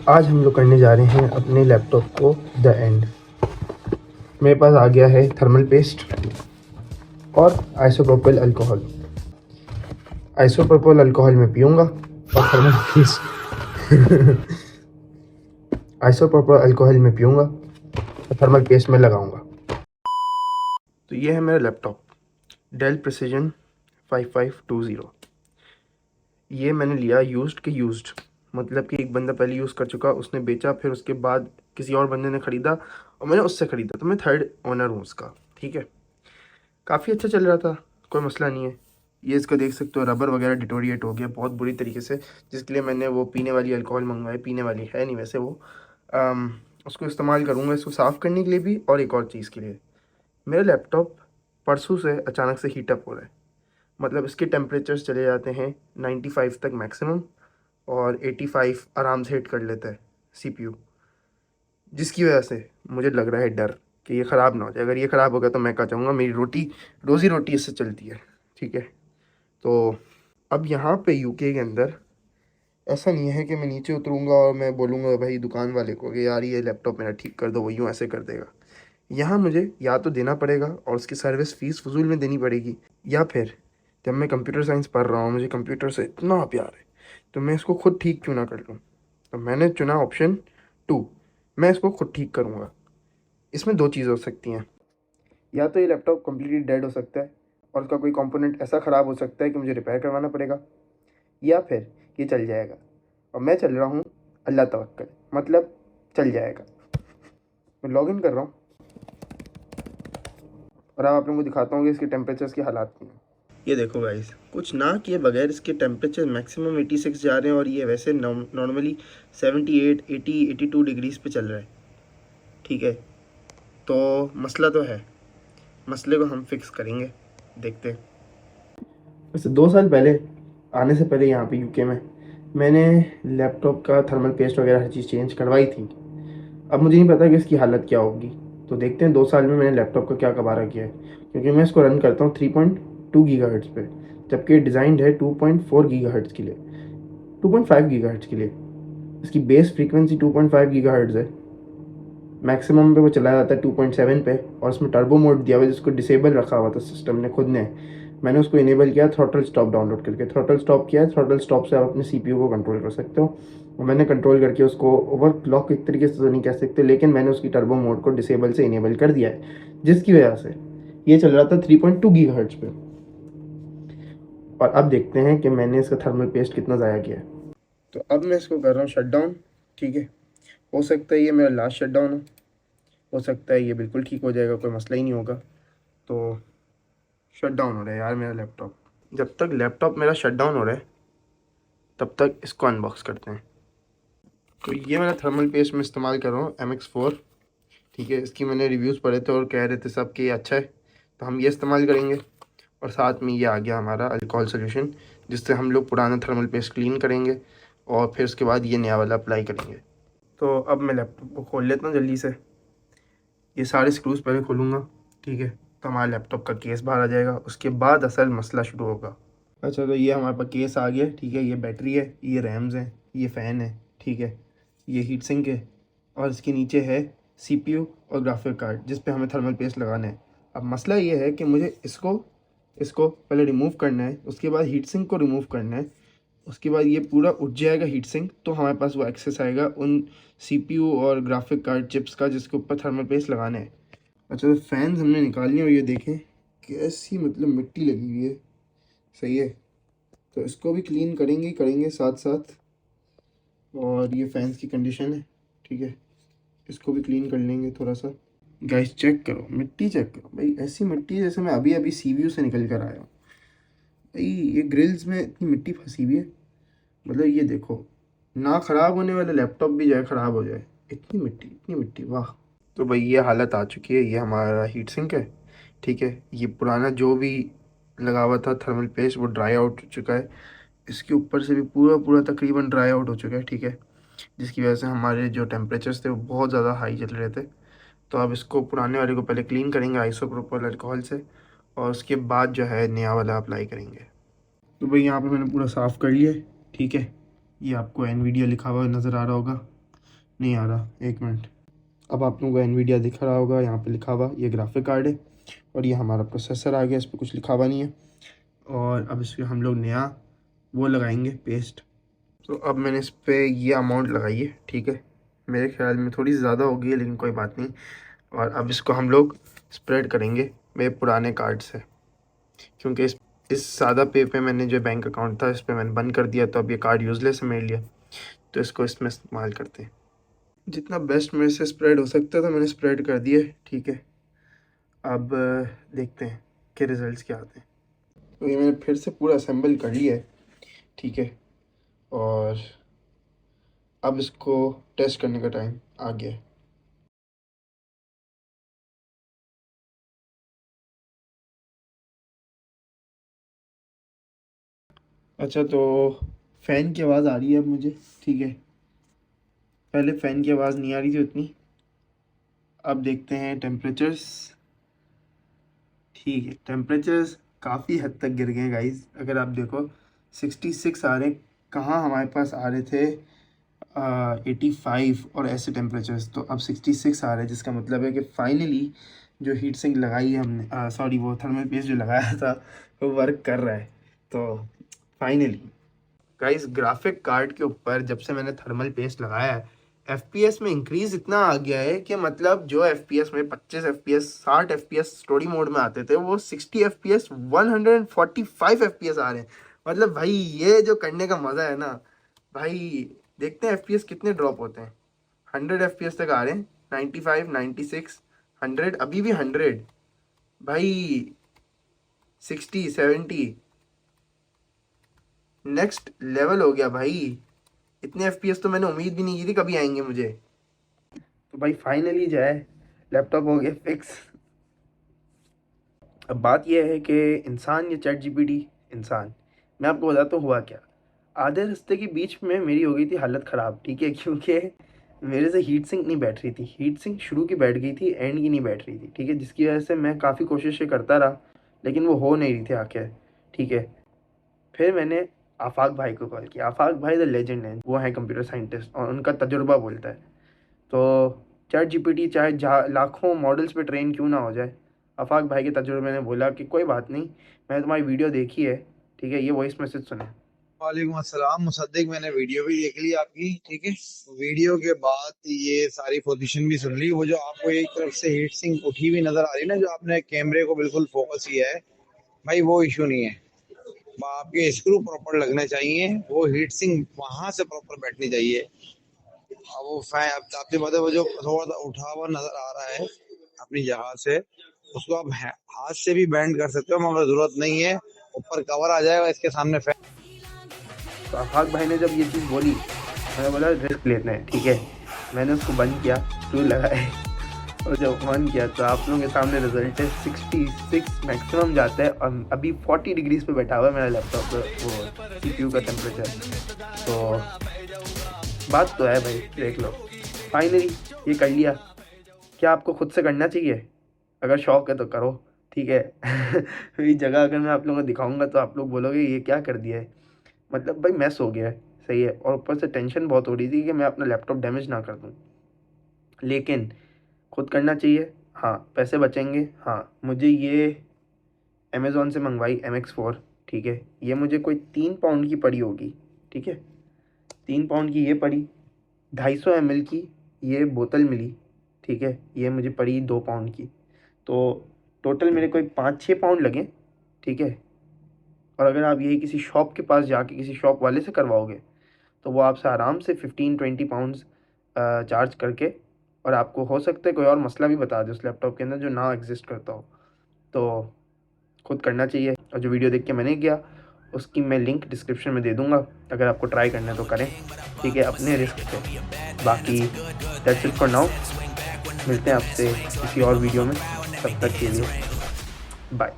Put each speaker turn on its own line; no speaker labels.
आज हम लोग करने जा रहे हैं अपने लैपटॉप को द एंड। मेरे पास आ गया है थर्मल पेस्ट और आइसोप्रोपिल अल्कोहल। आइसोप्रोपिल अल्कोहल में पीऊँगा और थर्मल पेस्ट आइसोप्रोपिल अल्कोहल में पीऊँगा और थर्मल पेस्ट में लगाऊँगा। तो ये है मेरा लैपटॉप, डेल प्रिसीजन 5520। ये मैंने लिया यूज्ड के यूज्ड, मतलब कि एक बंदा पहले यूज़ कर चुका, उसने बेचा, फिर उसके बाद किसी और बंदे ने ख़रीदा और मैंने उससे ख़रीदा, तो मैं थर्ड ओनर हूँ उसका। ठीक है, काफ़ी अच्छा चल रहा था, कोई मसला नहीं है। ये इसका देख सकते हो, रबर वगैरह डिटोरिएट हो गया बहुत बुरी तरीके से, जिसके लिए मैंने वो पीने वाली अल्कोहल मंगवाई। पीने वाली है नहीं वैसे वो, उसको इस्तेमाल करूँगा इसको साफ़ करने के लिए भी और एक और चीज़ के लिए। मेरा लैपटॉप परसों से अचानक से हीटअप हो रहा है, मतलब इसके टेम्परेचर्स चले जाते हैं 95 तक मैक्सिमम और 85 आराम से हिट कर लेता है सीपीयू, जिसकी वजह से मुझे लग रहा है डर कि ये ख़राब ना हो जाए। अगर ये ख़राब हो गया तो मैं क्या चाहूँगा, मेरी रोज़ी रोटी इससे चलती है। ठीक है, तो अब यहाँ पे यूके के अंदर ऐसा नहीं है कि मैं नीचे उतरूँगा और मैं बोलूँगा भाई दुकान वाले को कि यार ये लैपटॉप मेरा ठीक कर दो, वो यूँ ऐसे कर देगा। यहाँ मुझे या तो देना पड़ेगा और उसकी सर्विस फ़ीस फ़ुज़ूल में देनी पड़ेगी, या फिर जब मैं कंप्यूटर साइंस पढ़ रहा हूँ, मुझे कंप्यूटर से इतना प्यार है, तो मैं इसको खुद ठीक क्यों ना कर लूँ। तो मैंने चुना ऑप्शन 2, मैं इसको खुद ठीक करूँगा। इसमें दो चीज़ हो सकती हैं, या तो ये लैपटॉप कम्प्लीटली डेड हो सकता है और उसका कोई कंपोनेंट ऐसा ख़राब हो सकता है कि मुझे रिपेयर करवाना पड़ेगा, या फिर ये चल जाएगा। और मैं चल रहा हूँ अल्लाह तवक्कल, मतलब चल जाएगा। मैं लॉगिन कर रहा हूँ और अब आप लोगों को दिखाता हूँ कि इसके टेम्परेचर्स की हालात क्या हैं। ये देखो गाइस, कुछ ना किए बगैर इसके टेम्परेचर मैक्सिमम 86 जा रहे हैं और ये वैसे नॉर्मली 78, 80, 82 डिग्रीज़ पे चल रहा है। ठीक है, तो मसला तो है, मसले को हम फिक्स करेंगे, देखते हैं। वैसे 2 साल पहले आने से पहले यहाँ पे यूके में मैंने लैपटॉप का थर्मल पेस्ट वगैरह हर चीज़ चेंज करवाई थी। अब मुझे नहीं पता कि इसकी हालत क्या होगी, तो देखते हैं 2 साल में मैंने लैपटॉप का क्या कबारा किया है। क्योंकि मैं इसको रन करता हूँ 3.2 गीगाहर्ट्ज़ पे, जबकि डिज़ाइंड है 2.4 गीगाहर्ट्ज़ के लिए, 2.5 गीगाहर्ट्ज़ के लिए। इसकी बेस फ्रीक्वेंसी 2.5 गीगाहर्ट्ज़ है, मैक्सिमम पे वो चला जाता है 2.7 पे, और उसमें टर्बो मोड दिया हुआ है जिसको डिसेबल रखा हुआ था सिस्टम ने खुद ने। मैंने उसको इनेबल किया थ्रॉटल स्टॉप डाउनलोड करके, थ्रॉटल स्टॉप किया है। थ्रॉटल स्टॉप से आप अपने सीपीयू को कंट्रोल कर सकते हो, और मैंने कंट्रोल करके उसको ओवरक्लॉक एक तरीके से तो नहीं कह सकते, लेकिन मैंने उसकी टर्बो मोड को डिसेबल से इनेबल कर दिया है, जिसकी वजह से ये चल रहा था 3.2 गीगाहर्ट्ज़ पे। और अब देखते हैं कि मैंने इसका थर्मल पेस्ट कितना ज़ाया किया है। तो अब मैं इसको कर रहा हूँ शट डाउन। ठीक है, हो सकता है ये मेरा लास्ट शट डाउन हो सकता है ये बिल्कुल ठीक हो जाएगा, कोई मसला ही नहीं होगा। तो शट डाउन हो रहा है यार मेरा लैपटॉप। जब तक लैपटॉप मेरा शट डाउन हो रहा है तब तक इसको अनबॉक्स करते हैं। तो ये मेरा थर्मल पेस्ट मैं इस्तेमाल कर रहा हूँ MX4। ठीक है, इसकी मैंने रिव्यूज़ पढ़े थे और कह रहे थे सब कि ये अच्छा है, तो हम ये इस्तेमाल करेंगे। और साथ में ये आ गया हमारा अल्कोहल सोल्यूशन, जिससे हम लोग पुराना थर्मल पेस्ट क्लीन करेंगे और फिर उसके बाद ये नया वाला अप्लाई करेंगे। तो अब मैं लैपटॉप को खोल लेता हूँ जल्दी से, ये सारे स्क्रूज पहले खोलूँगा। ठीक है, तो हमारा लैपटॉप का केस बाहर आ जाएगा, उसके बाद असल मसला शुरू होगा। अच्छा, तो ये हमारे पास केस आ गया। ठीक है, ये बैटरी है, ये रैम्स हैं, ये फ़ैन है। ठीक है, ये हीट सिंक है, और इसके नीचे है सीपीयू और ग्राफिक कार्ड, जिस पे हमें थर्मल पेस्ट लगाना है। अब मसला ये है कि मुझे इसको पहले रिमूव करना है, उसके बाद हीट सिंक को रिमूव करना है, उसके बाद ये पूरा उठ जाएगा हीट सिंक, तो हमारे पास वो एक्सेस आएगा उन सीपीयू और ग्राफिक कार्ड चिप्स का जिसके ऊपर थर्मल पेस्ट लगाना है। अच्छा, तो फैंस हमने निकाल लिए और ये देखें कैसी मतलब मिट्टी लगी हुई है। सही है, तो इसको भी क्लीन करेंगे साथ साथ। और ये फैंस की कंडीशन है। ठीक है, इसको भी क्लीन कर लेंगे थोड़ा सा। गाइस चेक करो, मिट्टी चेक करो भाई, ऐसी मिट्टी जैसे मैं अभी अभी सीवीयू से निकल कर आया हूँ भाई। ये ग्रिल्स में इतनी मिट्टी फंसी हुई है, मतलब ये देखो, ना ख़राब होने वाला लैपटॉप भी जाए ख़राब हो जाए, इतनी मिट्टी, वाह। तो भाई ये हालत आ चुकी है, ये हमारा हीट सिंक है। ठीक है, ये पुराना जो भी लगा हुआ था थर्मल पेस्ट वो ड्राई आउट हो चुका है, इसके ऊपर से भी पूरा तकरीबन ड्राई आउट हो चुका है। ठीक है, जिसकी वजह से हमारे जो टेम्परेचर्स थे वो बहुत ज़्यादा हाई चल रहे थे। तो अब इसको पुराने वाले को पहले क्लीन करेंगे आइसोप्रोपिल अल्कोहल से, और उसके बाद जो है नया वाला अप्लाई करेंगे। तो भाई यहाँ पे मैंने पूरा साफ़ कर लिया है। ठीक है, ये आपको एनवीडिया लिखा हुआ नज़र आ रहा होगा। नहीं आ रहा, 1 मिनट। अब आप लोगों को एनवीडिया दिख रहा होगा, यहाँ पे लिखा हुआ, ये ग्राफिक कार्ड है और ये हमारा प्रोसेसर आ गया, इस पर कुछ लिखा हुआ नहीं है। और अब इस पर हम लोग नया वो लगाएंगे पेस्ट। तो अब मैंने इस पर ये अमाउंट लगाई है, ठीक है। मेरे ख्याल में थोड़ी ज़्यादा हो गई है, लेकिन कोई बात नहीं। और अब इसको हम लोग स्प्रेड करेंगे मेरे पुराने कार्ड से, क्योंकि इस सादा पे मैंने जो बैंक अकाउंट था इस पर मैंने बंद कर दिया, तो अब ये कार्ड यूज़लेस है मेरे लिए, तो इसको इसमें इस्तेमाल करते हैं। जितना बेस्ट मेरे से स्प्रेड हो सकता था मैंने स्प्रेड कर दिया, ठीक है। अब देखते हैं कि रिज़ल्ट्स क्या आते हैं। तो ये मैंने फिर से पूरा असेंबल कर लिया है, ठीक है। और अब इसको टेस्ट करने का टाइम आ गया है। अच्छा, तो फ़ैन की आवाज़ आ रही है अब मुझे, ठीक है। पहले फ़ैन की आवाज़ नहीं आ रही थी उतनी। अब देखते हैं टेम्परेचर्स, ठीक है। टेम्परेचर्स काफ़ी हद तक गिर गए हैं गाइस। अगर आप देखो 66 आ रहे, कहाँ हमारे पास आ रहे थे 85 और ऐसे टेम्परेचर्स, तो अब 66 आ रहे हैं, जिसका मतलब है कि फाइनली जो हीट सिंक लगाई है हमने, सॉरी वो थर्मल पेस्ट जो लगाया था वो वर्क कर रहा है। तो फाइनली गाइस, ग्राफिक कार्ड के ऊपर जब से मैंने थर्मल पेस्ट लगाया है, FPS में इंक्रीज इतना आ गया है कि मतलब जो FPS में 25 FPS 60 FPS स्टोरी मोड में आते थे, वो 60 FPS 145 FPS आ रहे हैं। मतलब भाई ये जो करने का मज़ा है ना भाई, देखते हैं FPS कितने ड्रॉप होते हैं। 100 FPS तक आ रहे हैं, 95 96 100, अभी भी 100 भाई, 60 70 नेक्स्ट लेवल हो गया भाई। इतने FPS तो मैंने उम्मीद भी नहीं की थी कभी आएंगे मुझे। तो भाई फाइनली जो है लैपटॉप हो गया फिक्स। अब बात यह है कि इंसान या चैट जीपीटी, इंसान, मैं आपको बताता हूँ हुआ क्या। आधे रास्ते के बीच में मेरी हो गई थी हालत ख़राब, ठीक है, क्योंकि मेरे से हीट सिंक नहीं बैठ रही थी। हीट सिंक शुरू की बैठ गई थी, एंड की नहीं बैठ रही थी, ठीक है, जिसकी वजह से मैं काफ़ी कोशिशें करता रहा, लेकिन वो हो नहीं रही थी आखिर, ठीक है। फिर मैंने आफाक भाई को कॉल किया। आफाक भाई द लेजेंड हैं, वो हैं कंप्यूटर साइंटिस्ट, और उनका तजुर्बा बोलता है। तो चैट जीपीटी चाहे लाखों मॉडल्स पे ट्रेन क्यों ना हो जाए, आफाक भाई के तजुर्बे ने बोला कि कोई बात नहीं, मैंने तुम्हारी वीडियो देखी है, ठीक है, ये वॉइस मैसेज सुने।
वालेकुम अस्सलाम मुसद्दिक, मैंने वीडियो भी देख ली आपकी, ठीक है। वीडियो के बाद ये सारी पोजीशन भी सुन ली। वो जो आपको एक तरफ से हीट सिंक उठी हुई नजर आ रही है ना, जो आपने कैमरे को बिल्कुल फोकस किया है, भाई वो इशू नहीं है। आपके स्क्रू प्रॉपर लगने चाहिए, वो हीट सिंक वहां से प्रॉपर बैठनी चाहिए। अब वो फैन आपके मतलब वो जो थोड़ा सा उठा हुआ नजर आ रहा है अपनी जगह से, उसको आप हाथ से भी बैंड कर सकते हो, मगर जरूरत नहीं है, ऊपर कवर आ जाएगा इसके सामने फैन।
तो आफाक भाई ने जब ये चीज़ बोली, मैंने बोला रिस्क लेते हैं, ठीक है। मैंने उसको बंद किया, स्क्रू लगाए, और जब ऑन किया तो आप लोगों के सामने रिजल्ट है 66 मैक्सिमम जाता है, और अभी 40 डिग्रीज पे बैठा हुआ है मेरा लैपटॉप, वो CPU का टेम्परेचर। तो बात तो है भाई, देख लो फाइनली ये कर लिया। क्या आपको खुद से करना चाहिए? अगर शौक है तो करो, ठीक है। ये जगह अगर मैं आप लोगों को दिखाऊंगा तो आप लोग बोलोगे ये क्या कर दिया है, मतलब भाई मैस हो गया है, सही है। और ऊपर से टेंशन बहुत हो रही थी कि मैं अपना लैपटॉप डैमेज ना कर दूँ, लेकिन खुद करना चाहिए। हाँ, पैसे बचेंगे। हाँ, मुझे ये अमेज़ोन से मंगवाई MX4, ठीक है। ये मुझे कोई 3 पाउंड की पड़ी होगी, ठीक है, 3 पाउंड की ये पड़ी। 250 ml की ये बोतल मिली, ठीक है, ये मुझे पड़ी 2 पाउंड की। तो टोटल मेरे कोई 5-6 पाउंड लगे, ठीक है। और अगर आप यही किसी शॉप के पास जाके किसी शॉप वाले से करवाओगे तो वो आपसे आराम से 15-20 पाउंड्स चार्ज करके, और आपको हो सकता है कोई और मसला भी बता दे उस लैपटॉप के अंदर जो ना एग्जिस्ट करता हो। तो खुद करना चाहिए, और जो वीडियो देख के मैंने किया उसकी मैं लिंक डिस्क्रिप्शन में दे दूँगा, अगर आपको ट्राई करना है तो करें, ठीक है, अपने रिस्क पे। बाकी दैट्स इट फॉर नाउ, मिलते हैं आपसे किसी और वीडियो में, तब तक के लिए बाय।